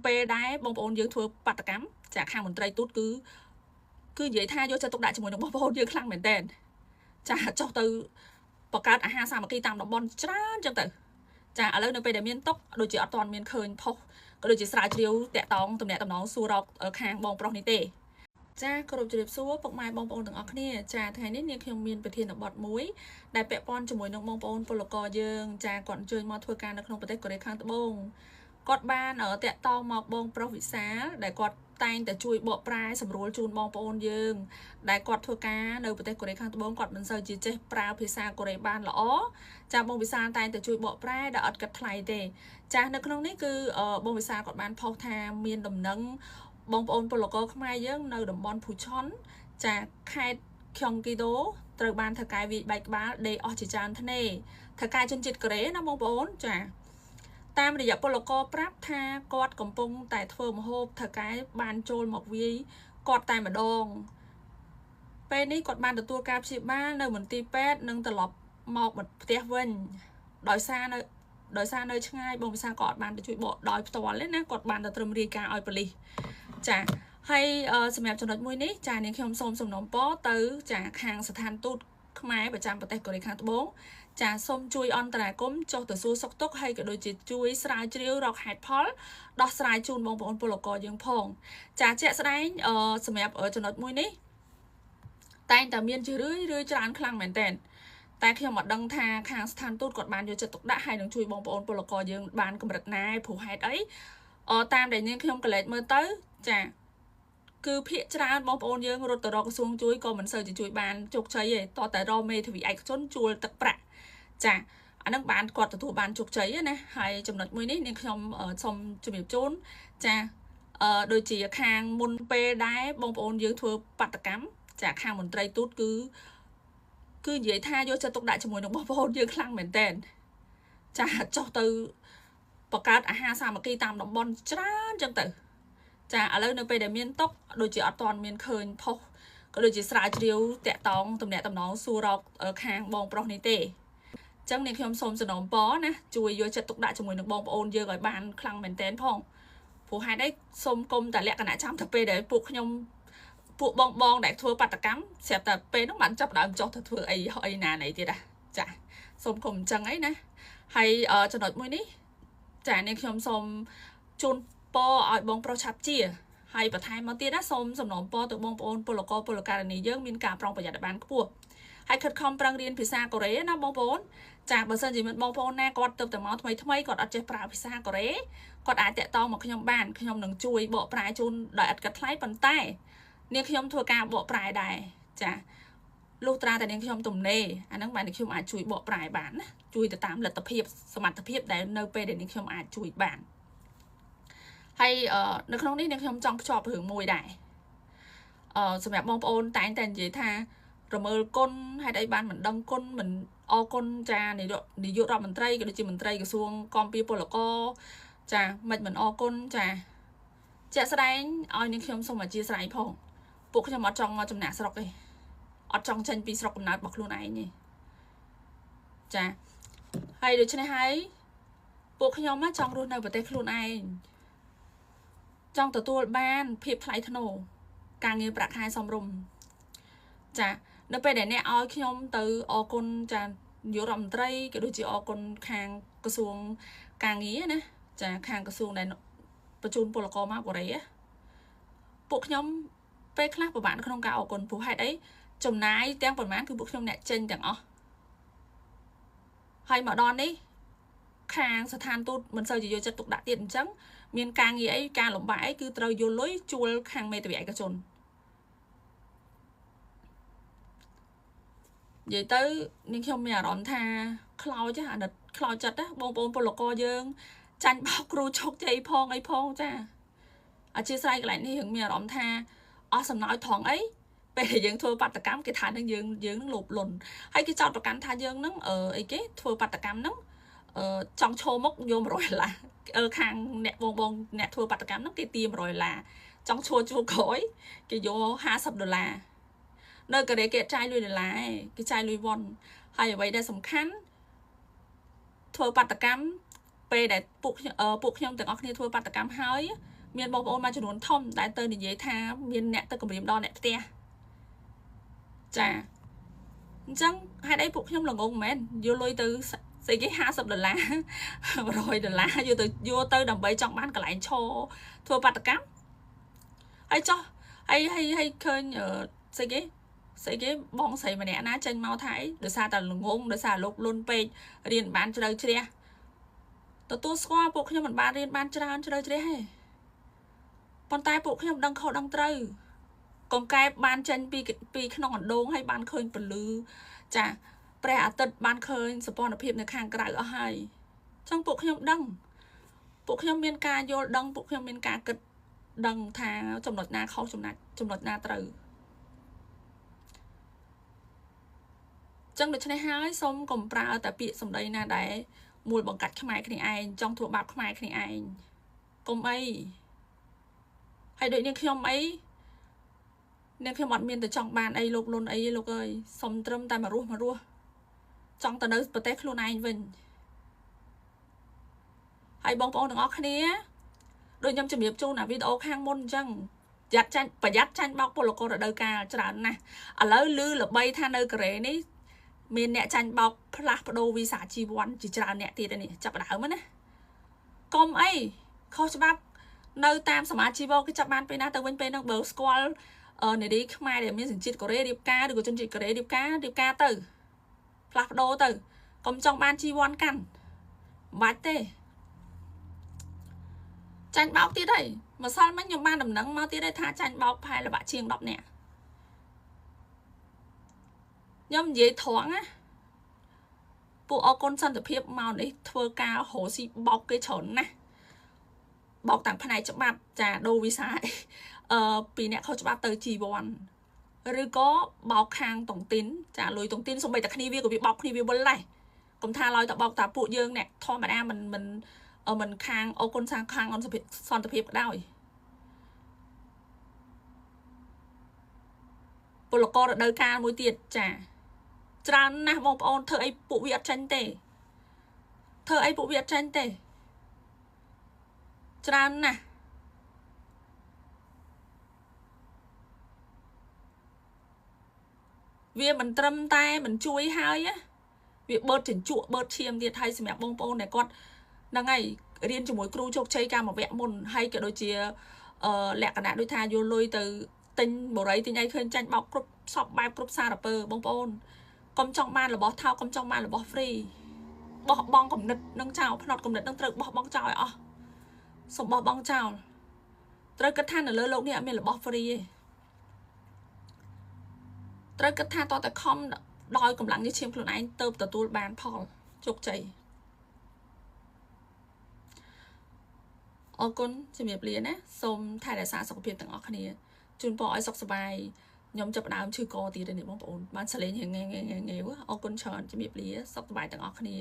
pe đái bông ôn dương thua bát cắm chả khang một trai tốt cứ vậy tha vô cho tục đại cho một bông ôn dương khang mền tên chả cho từ bọc cát ha sao mà khi tam đồng bon chán chẳng từ chả ở lớn nơi pe để miên tóc đôi chị ở toàn miên khơi phốc có đôi chị sải chiếu tẹt tòng tầm nẹt tầm nón xua rọc ở khang bông pro nít cha có đôi chị xua bọc mai bông ôn từng óc nè cha thay nít nè khi miênไปเทียนบอดมุ้ยได้แปะป้อนจมูกน้องบองปนปลกอdương chaก่อนเจอมาทัวร์การในขนมประเทศก็ได้ข้างตะบงกอดบ้านởแตะตองหมอกบองโปรวิสาได้กอดแต่งแต่ช่วยบอกปลายสำรวจจูนบองปนdươngได้กอดทัวร์การในประเทศก็ได้ข้างตะบงกอดมันเซอร์จีเจปลาพิซาก็ได้บ้านหรอchaบองพิซาแต่งแต่ช่วยบอกปลายได้อัดกัดไทยเดchaในขนมนี้คือบองพิซากอดบ้านพอทาเมียนดำนังบองปนปลกอขมายdươngในดำบอลผู้ช้อนchaใครคยองกิโดตระบานทกายวิใบกบ้าเดออจิจานทะเนทกายจนจิตกระเรนะมองปนจ้ะตามระยะปลกปรับทากอดกำปงแต่เฟิร์มโฮบทกายบานโจลหมอกวีกอดแต่มาดองเป็นนี้กอดบานตัวกาบสิบ้านในเหมือนตีแปดนึงตลบหมอกเหมือนเตี้ยเว้นดอยซาในช่างบงพิซากอดบานจะช่วยบอกดอยตัวเล่นนะกอดบานตะตรมรีกาออยปลีจ้ะให้สมัยจนถึงมื้อนี้จ่าเนี่ยខ្ញុំសូមសំណូមពរទៅចាខាងស្ថានទូតខ្មែរប្រចាំប្រទេសកូរ៉េខាងត្បូងចាសូមជួយអន្តរាគមន៍ចុះទៅសួរសុខទុក្ខហើយក៏ដូចជាជួយស្រាវជ្រាវរកហេតុផលដោះស្រាយជូនបងប្អូនពលករយើងផងចាជាក់ស្ដែងសម្រាប់ចំណុចមួយនេះតែងតែមានជារឿយច្រើនខ្លាំងមែនតើតែខ្ញុំអត់ដឹងថាខាងស្ថានទូតគាត់បានយកចិត្តទុកដាក់ហើយនឹងជួយបងប្អូនពលករយើងបានកម្រិតណាព្រោះហេតុអីតាមដែលនាងខ្ញុំកលេចមើលទៅចាគឺភាគច្រើនបងប្អូនយើងរត់ទៅរកក្រសួងជួយក៏មិនសូវជាជួយបានជោគជ័យទេតតែរកមេធាវីឯកជនជួលទឹកប្រាក់ចាអានឹងបានគាត់ទទួលបានជោគជ័យណាហើយចំណុចមួយនេះនាងខ្ញុំសូមជម្រាបជូនចាដូចជាខាងមុនពេលដែរបងប្អូនយើងធ្វើបាតកម្មចាខាងមន្ត្រីទូតគឺនិយាយថាយកចិត្តទុកដាក់ជាមួយនឹងបងប្អូនយើងខ្លាំងមែនតើចាចុះទៅបង្កើតអាហារសាមគ្គីតាមតំបន់ច្រើនចឹងទៅចាឥឡូវនៅពេលដែលមានតុកដូចជាអត់ទាន់មានឃើញផុសក៏ដូចជាស្រាវជ្រាវតាក់តងតំណែងតំណងសួររកខាងបងប្រុសនេះទេអញ្ចឹងនាងខ្ញុំសូមសំណូមពរណាជួយយកចិត្តទុកដាក់ជាមួយនឹងបងប្អូនយើងឲ្យបានខ្លាំងមែនតើផងព្រោះហេតុអីសូមគុំតែលក្ខណៈចាំតែពេលដែលពួកខ្ញុំពួកបងដែលធ្វើបាតកម្មស្រាប់តែពេលហ្នឹងបានចាប់ដើមចុះទៅធ្វើអីណាណីទៀតចាសូមគុំអញ្ចឹងអីណាហើយចំណុចមួយនេះចានាងខ្ញុំសូមជូនពរឲ្យបងប្រុសឆាប់ជាហើយបន្ថែមមកទៀតណាសូមសំណូមពរទៅបងប្អូនពលករពលករនីយើងមានការប្រុងប្រយ័ត្នបានខ្ពស់ហើយខិតខំប្រឹងរៀនភាសាកូរ៉េណាបងប្អូនចាបើសិនជាមានបងប្អូនណាគាត់ទៅតែមកថ្មីគាត់អត់ចេះប្រើភាសាកូរ៉េគាត់អាចតាក់ទងមកខ្ញុំបានខ្ញុំនឹងជួយបកប្រែជូនដោយឥតគិតថ្លៃប៉ុន្តែនាងខ្ញុំធ្វើការបកប្រែដែរចាលុះត្រាតែនាងខ្ញុំទំនេរអាហ្នឹងបាននាងខ្ញុំអាចជួយបកប្រែបានណាជួយទៅតាមលទ្ធភាពសមត្ថភាពដែលនៅពេលដែលនាងខ្ញុំអាចជួយបានហើយនៅក្នុងនេះនាងខ្ញុំចង់ភ្ជាប់រឿងមួយដែរសម្រាប់បងប្អូនតែងតែនិយាយថារមើលគុណហេតុអីបានមិនដឹងគុណមិនអរគុណចានាយករដ្ឋមន្ត្រីក៏ដូចជាមន្ត្រីក្រសួងគាំពារពលករចាមិនអរគុណចាជាក់ស្ដែងឲ្យនាងខ្ញុំសូមអធិស្ឋានផងពួកខ្ញុំអត់ចង់មកចំណាក់ស្រុកទេអត់ចង់ចេញពីស្រុកកំណើតរបស់ខ្លួនឯងទេចាហើយដូច្នេះហើយពួកខ្ញុំចង់រស់នៅប្រទេសខ្លួនឯងចង់ទទួលបានភាពថ្លៃថ្នូរការងារប្រាក់ខែសមរម្យចានៅពេលដែលអ្នកឲ្យខ្ញុំទៅអរគុណចានាយករដ្ឋមន្ត្រីក៏ដូចជាអរគុណខាងក្រសួងការងារណាចាខាងក្រសួងដែលបញ្ជូនពលករមកកូរ៉េពួកខ្ញុំពេលខ្លះពិបាកក្នុងការអរគុណព្រោះហេតុអីចំណាយទាំងប្រមាណគឺពួកខ្ញុំអ្នកចេញទាំងអស់ហើយមកដល់នេះខាងស្ថានទូតមិនសូវជាយកចិត្តទុកដាក់ទៀតអញ្ចឹងមានការងារអីការលំបាកអីគឺត្រូវយកលុយជួលខាងមេធាវីឯកជននិយាយទៅនាងខ្ញុំមានអារម្មណ៍ថាខ្លោចអាណិតខ្លោចចិត្តណាបងប្អូនពលករយើងចាញ់បោកគ្រូជោគជ័យផងអីផងចាអធិស្ឋានកន្លែងនេះយើងមានអារម្មណ៍ថាអស់សំណោចថងអីពេលយើងធ្វើបាតកម្មគេថានឹងយើងនឹងលោភលន់ហើយគេចោទប្រកាន់ថាយើងនឹងអីគេធ្វើបាតកម្មនឹងចង់ឈោមុខយក$100ខាងអ្នកបងអ្នកធ្វើបាតកម្មហ្នឹងគេទា$100ចង់ឈួរជួលក្រោយគេយក$50នៅកូរ៉េគេចាយលុយដុល្លារគេចាយលុយវ៉ុនហើយអ្វីដែលសំខាន់ធ្វើបាតកម្មពេលដែលពួកខ្ញុំទាំងអស់គ្នាធ្វើបាតកម្មហើយ មានបងប្អូនមកចំនួនធំដែលទៅនិយាយថាមានអ្នកទៅគម្រាមដល់អ្នកផ្ទះចាអញ្ចឹងហេតុអីពួកខ្ញុំល្ងងមែនយកលុយទៅស្អីគេ$50 $100 យកទៅដើម្បីចង់បានកន្លែងឈរធ្វើបាតកម្មហើយចោះហើយឃើញស្អីគេបងស្រីម្នាក់ណាចេញមកថាអីដោយសារតែល្ងងដោយសារលោកលុនពេករៀនបានជ្រៅជ្រះទទួលស្គាល់ពួកខ្ញុំមិនបានរៀនបានច្រើនជ្រៅជ្រះទេប៉ុន្តែពួកខ្ញុំដឹងខុសដឹងត្រូវកុំកែបបានចេញពីក្នុងអណ្ដូងហើយបានឃើញពលឺចាព្រះអាទិត្យបានឃើញសពនភាពនៅខាងក្រៅអស់ហើយអញ្ចឹងពួកខ្ញុំដឹងពួកខ្ញុំមានការយល់ដឹងពួកខ្ញុំមានការគិតដឹងថាចំណុចណាខុសចំណុចណាត្រូវចឹងដូច្នេះហើយសូមកុំប្រើតែពាក្យសម្ដីណាដែរមូលបង្កាត់ខ្មែរគ្នាឯងចង់ធ្វើបាបខ្មែរគ្នាឯងកុំអីហើយដូចនាងខ្ញុំអីនាងខ្ញុំអត់មានទៅចង់បានអីលោកលុនអីលោកអើយសុំត្រឹមតែមករស់ចង់ទៅនៅប្រទេសខ្លួនឯងវិញហើយបងប្អូនទាំងអស់គ្នាដូចខ្ញុំជំរាបជូនអាវីដេអូខាងមុនអញ្ចឹងប្រយ័ត្នចាញ់បោកពលកររដូវកាលច្រើនណាស់ឥឡូវឮល្បីថានៅកូរ៉េនេះមានអ្នកចាញ់បោកផ្លាស់ប្ដូរវីសាជីវ័នជាច្រើនអ្នកទៀតនេះចាប់ដើមណាកុំអីខុសច្បាប់នៅតាមសមាជិកគេចាប់បានពេលណាទៅវិញពេលហ្នឹងបើស្គាល់នារីខ្មែរដែលមានសញ្ជាតិកូរ៉េរៀបការឬក៏ជនជាតិកូរ៉េរៀបការទៅផ្លាស់ប្ដូរទៅកុំចង់បានជីវ័នកាន់មិនបាច់ទេចាញ់បោកទៀតហើយម្សិលមិញខ្ញុំបានដំណឹងមកទៀតហើយថាចាញ់បោកផែល្បាក់ជាង10នាក់ខ្ញុំនិយាយត្រង់ណាពួកអរគុណសន្តិភាពមកនេះធ្វើការរស់ស៊ីបោកគេច្រើនណាស់បោកតាមផ្នែកច្បាប់ចាដូរវីសាពីអ្នកខុសច្បាប់ទៅជីវ័នឬក៏បោកខាងតុងទីនចាលុយតុងទីនសូម្បីតែគ្នាវាក៏វាបោកគ្នាវាវិលដែរកុំថាឡើយតែបោកតាពួកយើងអ្នកធម្មតាមិនខាងអរគុណខាងសន្តិភាពក៏ដោយពលកររដូវកាលមួយទៀតចាច្រើនណាស់បងប្អូនធ្វើអីពួកវាអត់ចាញ់ទេច្រើនណាស់វាមិនត្រឹមតែមិនជួយហើយវាបឺតជញ្ជក់បឺតឈាមទៀតហើយសម្រាប់បងប្អូនដែលគាត់ហ្នឹងហើយរៀនជាមួយគ្រូជោគជ័យកាលមួយវគ្គមុនហើយក៏ដូចជាលក្ខណៈដូចថាយកលុយទៅទិញបរិយទិញអីឃើញចាញ់បោកគ្រប់សពបែបគ្រប់សារពើបងប្អូនកុំចង់បានរបស់ថោកកុំចង់បានរបស់ free បោះបង់គំនិតនឹងចោលផ្នត់គំនិតនឹងត្រូវបោះបង់ចោលឲ្យអស់សូមបោះបង់ចោលត្រូវគិតថានៅលើโลกនេះអត់មានរបស់ free ទេត្រូវគិតថាតើតែខំដោយកម្លាំងញើសឈាមខ្លួនឯងទៅទទួលបានផលជោគជ័យអរគុណជំរាបលាណាសូមថែរក្សាសុខភាពទាំងអស់គ្នាជូនពរឲ្យសុខសប្បាយខ្ញុំចាប់ផ្ដើមឈឺកទៀតនេះបងប្អូនបានសលេងងាយអរគុណច្រើនជំរាបលាសុខសប្បាយទាំងអស់គ្នា